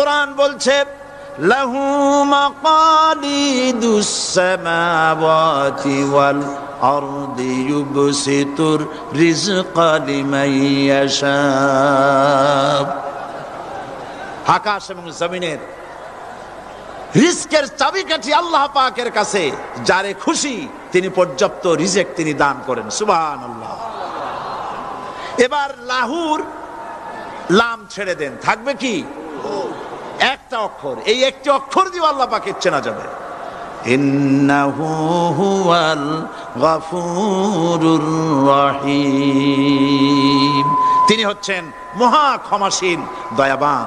কোরআন বলছে লাহু মাকালিদুস সামাওয়াতি ওয়াল আরদি ইউবসিতুর রিজকা লিমান ইয়াশা। আকাশ এবং জমিনের রিজকের চাবিকাঠি আল্লাহ পাকের কাছে, যারে খুশি তিনি পর্যাপ্ত রিজেক তিনি দান করেন। সুবহানাল্লাহ। এবার লাহুর লাম ছেড়ে দেন, থাকবে কি একটা অক্ষর। এই একটি অক্ষর দিয়ে আল্লাহ পাকে চেনা যাবে। ইন্নাহু হুয়াল গফুরুর রহিম, তিনি হচ্ছেন মহা ক্ষমাশীল দয়াবান।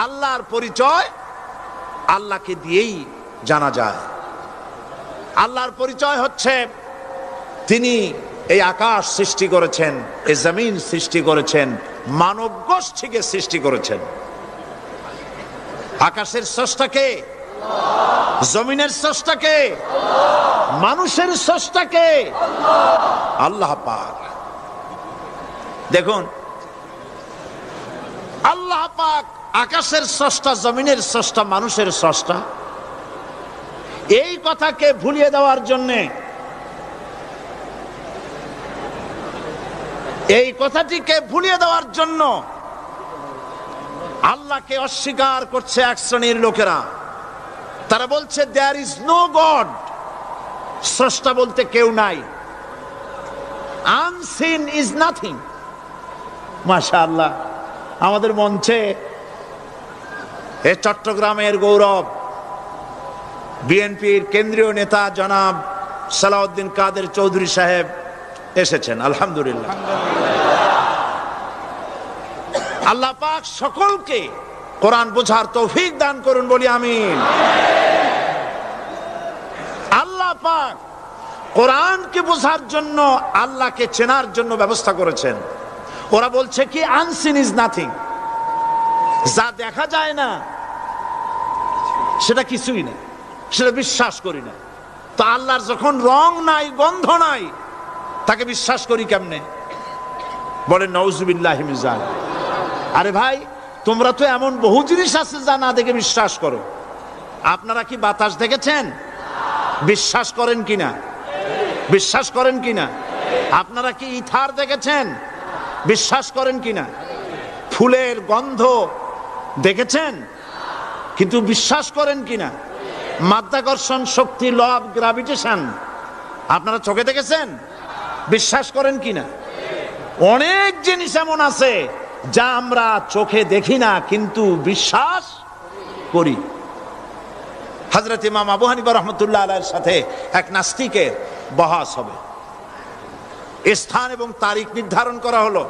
আল্লাহর পরিচয় আল্লাহকে দিয়েই জানা যায়। আল্লাহর পরিচয় হচ্ছে তিনি এই আকাশ সৃষ্টি করেছেন, এই জমিন সৃষ্টি করেছেন, মানব গোষ্ঠীকে সৃষ্টি করেছেন। আকাশের স্রষ্টাকে, জমিনের স্রষ্টাকে, মানুষের স্রষ্টাকে আল্লাহ পাক। দেখুন, আল্লাহ পাক আকাশের স্রষ্টা, জমিনের স্রষ্টা, মানুষের স্রষ্টা। এই কথাকে ভুলিয়ে দেওয়ার জন্যে, এই কথাটিকে ভুলিয়ে দেওয়ার জন্য আল্লাহকে অস্বীকার করছে এক শ্রেণীর লোকেরা। তারা বলছে দেয়ার ইজ নো গড, স্রষ্টা বলতে কেউ নাই, আনসিন ইজ নাথিং। মাশাআল্লাহ, আমাদের মঞ্চে এ চট্টগ্রামের গৌরব বিএনপির কেন্দ্রীয় নেতা জনাব সালাউদ্দিন কাদের চৌধুরী সাহেব এসেছেন। আলহামদুলিল্লাহ। আল্লাহ পাক সকলকে কোরআন বোঝার তৌফিক দান করুন, বলি আমিন। আল্লাহ পাক কোরআনকে বোঝার জন্য, আল্লাহকে চেনার জন্য ব্যবস্থা করেছেন। ওরা বলছে কি আনসিন ইজ নাথিং, যা দেখা যায় না সেটা কিছুই না, সেটা বিশ্বাস করি না। তো আল্লাহর যখন রং নাই, গন্ধ নাই, তাকে বিশ্বাস করি কেমনে? বলেন নাউজুবিল্লাহি মিন যালিক। আরে ভাই, তোমরা তো এমন বহু জিনিস আছে যা না দেখে বিশ্বাস করো। আপনারা কি বাতাস দেখেছেন? বিশ্বাস করেন কিনা? বিশ্বাস করেন কিনা? আপনারা কি ইথার দেখেছেন? বিশ্বাস করেন কিনা? ফুলের গন্ধ দেখেছেন কিন্তু বিশ্বাস করেন কিনা? মাধ্যাকর্ষণ শক্তি, ল অফ গ্রাভিটেশন আপনারা চোখে দেখেছেন? বিশ্বাস করেন কিনা? অনেক জিনিস এমন আছে যা আমরা চোখে দেখি না কিন্তু বিশ্বাস করি। হযরত ইমাম আবু হানিফা রাহমাতুল্লাহ আলাইহির সাথে এক নাস্তিকের বহস হবে। স্থান এবং তারিখ নির্ধারণ করা হলো।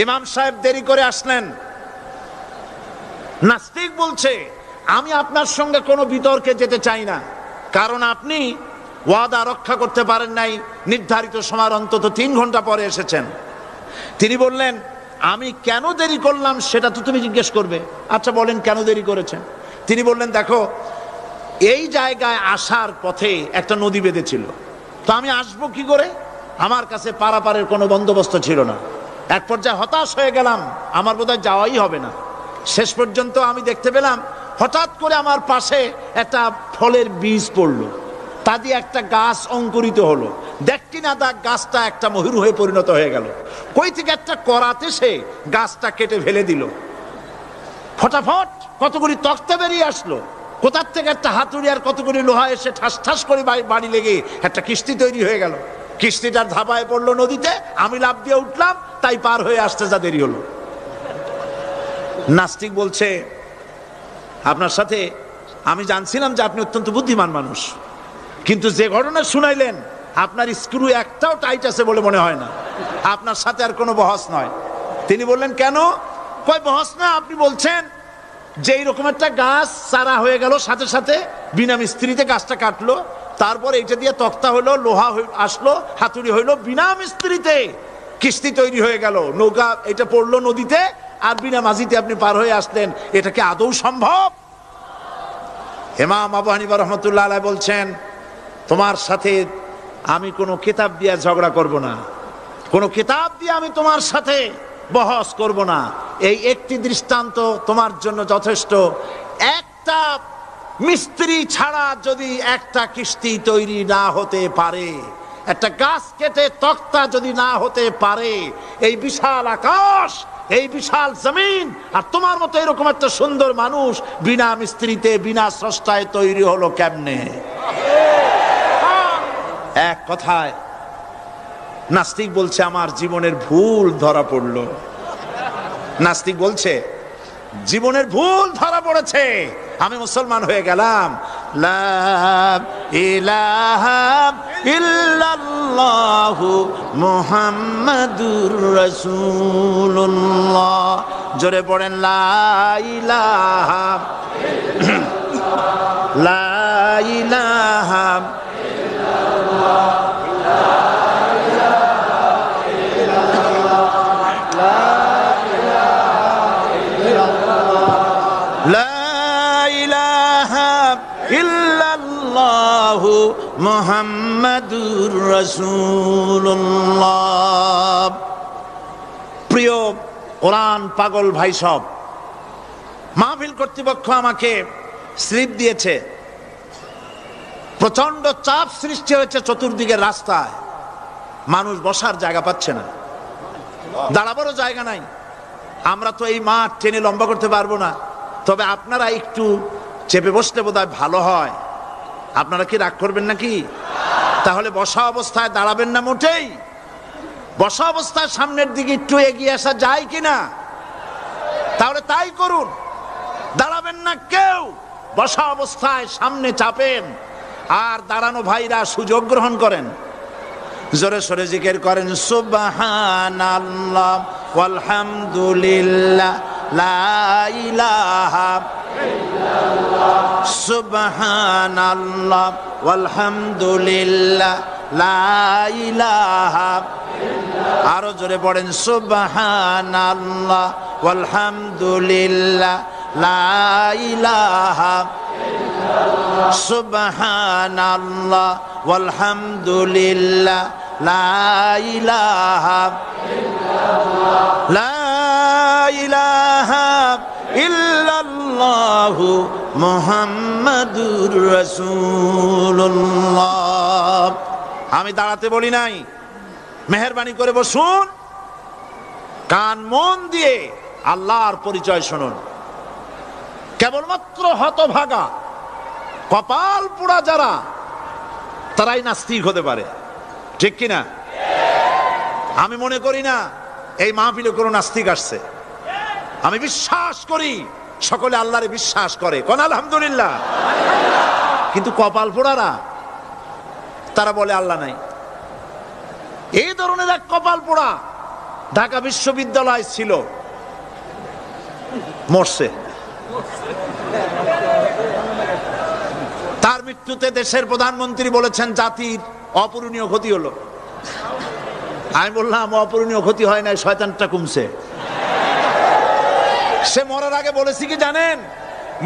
ইমাম সাহেব দেরি করে আসলেন। নাস্তিক বলছে, আমি আপনার সঙ্গে কোনো বিতর্কে যেতে চাই না, কারণ আপনি ওয়াদা রক্ষা করতে পারেন নাই, নির্ধারিত সময়ের অন্তত 3 ঘন্টা পরে এসেছেন। তিনি বললেন, আমি কেন দেরি করলাম সেটা তো তুমি জিজ্ঞেস করবে। আচ্ছা বলেন কেন দেরি করেছেন? তিনি বললেন, দেখো, এই জায়গায় আসার পথে একটা নদী বেঁধেছিল, তো আমি আসবো কি করে? আমার কাছে পারাপারের কোনো বন্দোবস্ত ছিল না। এক পর্যায়ে হতাশ হয়ে গেলাম, আমার বোধহয় যাওয়াই হবে না। শেষ পর্যন্ত আমি দেখতে পেলাম হঠাৎ করে আমার পাশে একটা ফলের বীজ পড়লো, তা দিয়ে একটা গাছ অঙ্কুরিত হলো। দেখটি না দেখ গাছটা একটা ময়ূর হয়ে পরিণত হয়ে গেল। কই থেকে একটা করাতে সে গাছটা কেটে ফেলে দিল। ফটাফট কতগুলি তক্তা বেরিয়ে আসলো, কোথার থেকে একটা হাতুড়ি আর কতগুলি লোহা এসে ঠাস ঠাস করে বাড়ি লেগে একটা কিস্তি তৈরি হয়ে গেল। কিস্তিটার ধাপায় পড়লো নদীতে, আমি লাফ দিয়ে উঠলাম, তাই পার হয়ে আসতে যা দেরি হলো। নাস্তিক বলছে, আপনার সাথে আমি জানছিলাম যে আপনি অত্যন্ত বুদ্ধিমান মানুষ, কিন্তু যে ঘটনা শুনাইলেন আপনার স্ক্রু একটাও টাইট আছে বলে মনে হয় না, আপনার সাথে আর কোনো বহস নয়। তিনি বললেন, কেন? কয় বহস না, আপনি বলছেন যে এইরকম একটা গাছ চারা হয়ে গেল, সাথে সাথে বিনা মিস্ত্রিতে গাছটা কাটলো, তারপর এইটা দিয়ে তক্তা হইলো, লোহা আসলো, হাতুড়ি হইলো, বিনা মিস্ত্রিতে কিস্তি তৈরি হয়ে গেল, নৌকা এটা পড়লো নদীতে, আর বিনা মাঝিতে আপনি পার হয়ে আসলেন। এটা কি আদৌ সম্ভব? ইমাম আবু হানিফা রাহমাতুল্লাহ আলাইহি বলছেন, তোমার সাথে আমি কোনো কিতাব দিয়ে ঝগড়া করব না, কোনো কিতাব দিয়ে আমি তোমার সাথে বহস করব না। এই একটি দৃষ্টান্ত তোমার জন্য যথেষ্ট। একটা মিস্ত্রি ছাড়া যদি একটা কিস্তি তৈরি না হতে পারে, একটা গাছ কেটে তক্তা যদি না হতে পারে, এই বিশাল আকাশ, এই বিশাল জমিন আর তোমার মতো এরকম একটা সুন্দর মানুষ বিনা মিস্ত্রিতে বিনা স্রষ্টায় তৈরি হলো কেমনে? এক কথায় নাস্তিক বলছে আমার জীবনের ভুল ধরা পড়লো। নাস্তিক বলছে জীবনের ভুল ধরা পড়েছে, আমি মুসলমান হয়ে গেলাম। লা ইলাহা ইল্লাল্লাহু মুহাম্মাদুর রাসূলুল্লাহ। জোরে পড়েন লা ইলাহা লা ইলাহা মুহাম্মাদুর রাসূলুল্লাহ। প্রিয় কোরআন পাগল ভাই সব, মাহফিল কর্তৃপক্ষ আমাকে স্লিপ দিয়েছে, প্রচন্ড চাপ সৃষ্টি হয়েছে চতুর্দিকের রাস্তায়, মানুষ বসার জায়গা পাচ্ছে না, দাঁড়াবারও জায়গা নাই। আমরা তো এই মাঠ টেনে লম্বা করতে পারবো না, তবে আপনারা একটু চেপে বসলে বোধহয় ভালো হয়। আপনারা কি রাগ করবেন নাকি? তাহলে বসা অবস্থায় দাঁড়াবেন না মোটেই? বসা অবস্থায় সামনের দিকে একটু এগিয়ে আসা যায় কিনা? তাহলে তাই করুন, দাঁড়াবেন না কেউ, বসা অবস্থায় সামনে চাপেন, আর দাঁড়ানো ভাইরা সুযোগ গ্রহণ করেন। জোরে সরে জিকির করেন সুবহানাল্লাহ ওয়ালহামদুলিল্লাহ লা ইলাহা ইল্লাল্লাহ সুবহানাল্লাহ ওয়ালহামদুলিল্লাহ লা ইলাহা ইল্লাল্লাহ। আরো জোরে পড়েন সুবহানাল্লাহ ওয়ালহামদুলিল্লাহ লা ইলাহা ইল্লাল্লাহ সুবহানাল্লাহ ওয়ালহামদুলিল্লাহ লা ইলাহা ইল্লাল্লাহ লা ইলাহা ইল্লাল্লাহু মুহাম্মাদুর রাসূলুল্লাহ। আমি দাঁড়াতে বলি নাই, মেহেরবানি করে বসুন, কান মন দিয়ে আল্লাহর পরিচয় শুনুন। কেবলমাত্র হতভাগা কপাল পোড়া যারা, তারাই নাস্তিক হতে পারে, ঠিক কিনা? আমি মনে করি না এই মাহফিলে কোনো নাস্তিক আসছে। আমি বিশ্বাস করি সকলে আল্লাহরে বিশ্বাস করে, কোন আলহামদুলিল্লাহ। কিন্তু কপাল পোড়ারা তারা বলে আল্লাহ নাই। এই ধরনের এক কপাল পোড়া ঢাকা বিশ্ববিদ্যালয় ছিল, মরছে। তার মৃত্যুতে দেশের প্রধানমন্ত্রী বলেছেন জাতির অপূরণীয় ক্ষতি হলো। আমি বললাম অপূরণীয় ক্ষতি হয় নাই, শয়তানটা কমছে। সে মরার আগে বলেছে কি জানেন?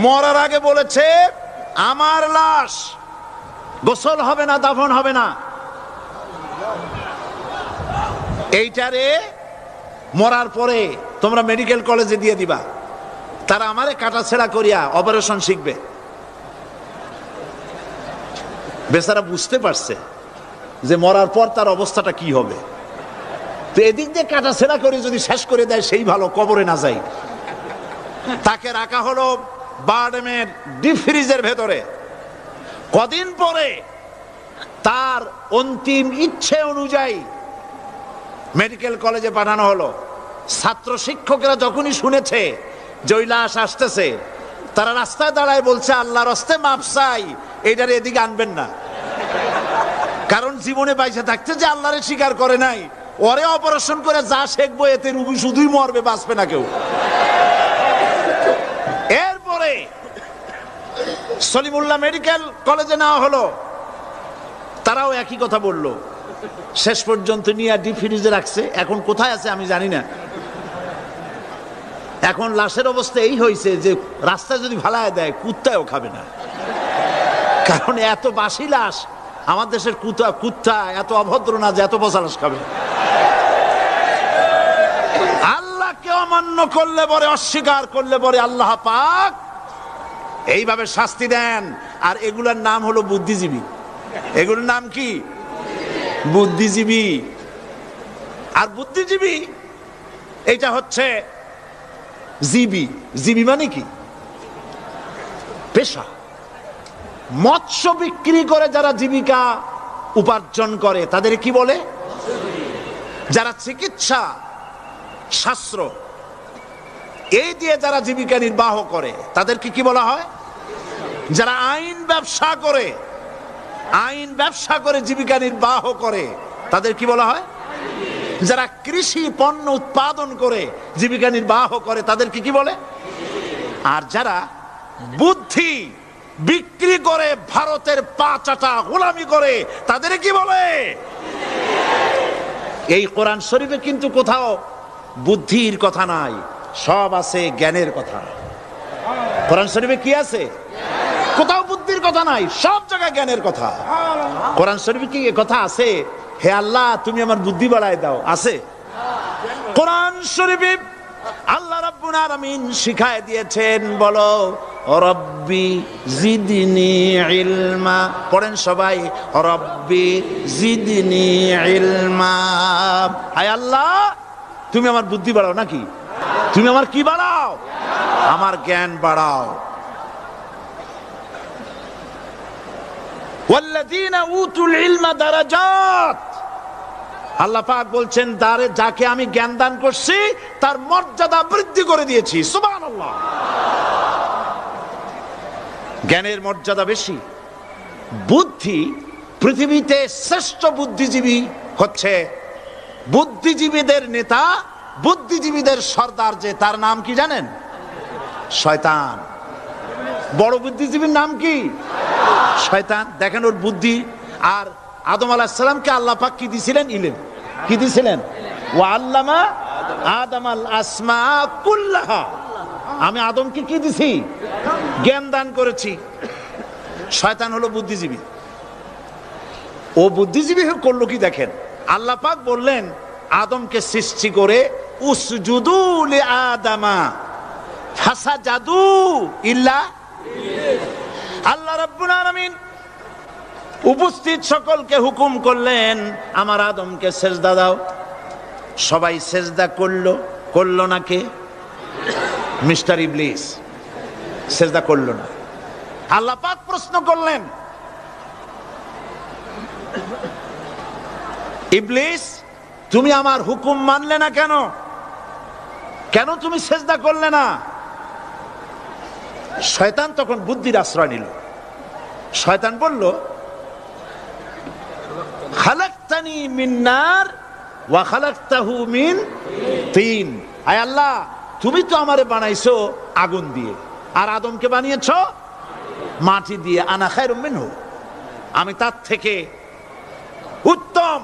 মরার আগে বলেছে আমার লাশ গোসল হবে না, দাফন হবে না। এইটারে মরার পরে তোমরা মেডিকেল কলেজে দিয়ে দিবা, তারা আমারে কাটাছেড়া করিয়া অপারেশন শিখবে। বেচারা বুঝতে পারছে যে মরার পর তার অবস্থাটা কি হবে, তো এদিক দিয়ে কাটাছেড়া করে যদি শেষ করে দেয় সেই ভালো, কবরে না যাই। তাকে রাখা হলো বারডেমের ডিপ ফ্রিজের ভেতরে। কদিন পরে তার অন্তিম ইচ্ছে অনুযায়ী মেডিকেল কলেজে পাঠানো হলো। ছাত্র শিক্ষকরা যখনই শুনেছে যে ওই লাশ আসতেছে, তারা রাস্তায় দাঁড়ায় বলছে আল্লাহর রাস্তায় মাপ চাই, এইটার এদিকে আনবেন না। কারণ জীবনে বাইসে থাকতে যে আল্লাহরে স্বীকার করে নাই, ওরে অপারেশন করে যা শেখবো এতে রুগী শুধুই মরবে, বাঁচবে না কেউ। এরপরে সলিমুল্লাহ মেডিকেল কলেজে নেওয়া হলো, তারাও একই কথা বললো। শেষ পর্যন্ত নিয়ে ডিপ ফ্রিজে রাখছে, এখন কোথায় আছে আমি জানি না। এখন লাশের অবস্থা এই হয়েছে যে রাস্তায় যদি ফালায় দেয় কুত্তাও খাবে না, কারণ এত বাসি লাশ। আমার দেশের কুত্তা এত অভদ্র না যে এত পচা লাশ খাবে। আল্লাহ অমান্য করলে পরে, অস্বীকার করলে পরে আল্লাহ পাক এইভাবে শাস্তি দেন। আর এগুলোর নাম হলো বুদ্ধিজীবী। এগুলোর নাম কি? বুদ্ধিজীবী। আর বুদ্ধিজীবী এটা হচ্ছে জীবী। জীবী মানে কি? পেশা। মৎস্য বিক্রি করে যারা জীবিকা উপার্জন করে তাদের কি বলে? যারা চিকিৎসা শাস্ত্র এই দিয়ে যারা জীবিকা নির্বাহ করে তাদেরকে কি বলা হয়? যারা আইন ব্যবসা করে, আইন ব্যবসা করে জীবিকা নির্বাহ করে তাদের কি বলা হয়? যারা কৃষি পণ্য উৎপাদন করে জীবিকা নির্বাহ করে তাদেরকে কি বলে? আর যারা বুদ্ধি বিক্রি করে ভারতের পা চাটা গোলামি করে তাদের কি বলে? এই কোরআন শরীফে কিন্তু কোথাও বুদ্ধির কথা নাই, সব আছে জ্ঞানের কথা। কোরআন শরীফে কি আছে? কোথাও বুদ্ধির কথা নাই, সব জায়গায় জ্ঞানের কথা। কোরআন শরীফে কি কথা আছে হে আল্লাহ তুমি আমার বুদ্ধি বাড়ায় দাও? আছে? কোরআন শরীফে আল্লাহ রাব্বুল আলামিন শিখায় দিয়েছেন, বলো রব্বি জিদনি ইলমা। পড়েন সবাই, রব্বি জিদনি ইলমা। হায় আল্লাহ তুমি আমার বুদ্ধি বাড়াও। নাকি তুমি আমার কি বাড়াও? আমার জ্ঞান বাড়াও। ওয়াল্লাযীনা উতুল ইলমা দারাজাত। আল্লাহ পাক বলছেন যাকে আমি জ্ঞান দান করছি তার মর্যাদা বৃদ্ধি করে দিয়েছি। সুবহানাল্লাহ। জ্ঞানের মর্যাদা বেশি। বুদ্ধি, পৃথিবীতে শ্রেষ্ঠ বুদ্ধিজীবী হচ্ছে বুদ্ধিজীবীদের নেতা, বুদ্ধিজীবীদের সর্দার, যে তার নাম কি জানেন? শয়তান। বড় বুদ্ধিজীবীর নাম কি? শয়তান। দেখেন ওর বুদ্ধি। আর আদম আলাইহিস সালামকে আল্লাহ পাক কি দিয়েছিলেন? ইলম। কি দিয়েছিলেন? ওয়া আল্লামা আদামাল আসমা কুল্লাহা। আমি আদমকে কি দিছি? জ্ঞান দান করেছি। শয়তান হলো বুদ্ধিজীবী। ও বুদ্ধিজীবী করলো কি দেখেন, আল্লাহ পাক বললেন আদমকে সৃষ্টি করে উসজুদু লি আদামা ফাসাজাদু ইল্লা। আল্লাহ রাব্বুল আলামিন উপস্থিত সকলকে হুকুম করলেন আমার আদমকে সেজদা দাও। সবাই সেজদা করলো। করলো না কে? মিস্টার ইবলিস সেজদা করলো না। আল্লাহ পাক প্রশ্ন করলেন, ইবলিস তুমি আমার হুকুম মানলে না কেন? কেন তুমি সেজদা করলে না? শয়তান তখন বুদ্ধির আশ্রয় নিল। শয়তান বলল, খালাকতানি মিন নার ওয়া খালাকতাহু মিন তিন। আয় আল্লাহ তুমি তো আমারে বানাইছো আগুন দিয়ে, আর আদমকে বানিয়েছো মাটি দিয়ে। আনা খায়রুম মিনহু, আমি তার থেকে উত্তম।